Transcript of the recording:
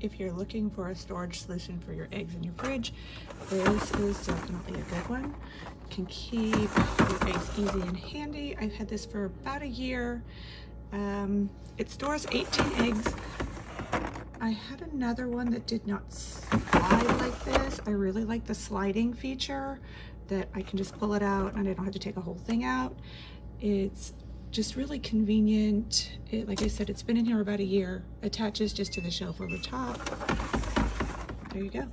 if you're looking for a storage solution for your eggs in your fridge, this is definitely a good one. Can keep your eggs easy and handy. I've had this for about a year. It stores 18 eggs. I had another one that did not slide like this. I really like the sliding feature that I can just pull it out and I don't have to take a whole thing out. It's just really convenient. Like I said, it's been in here about a year. Attaches just to the shelf over top. There you go.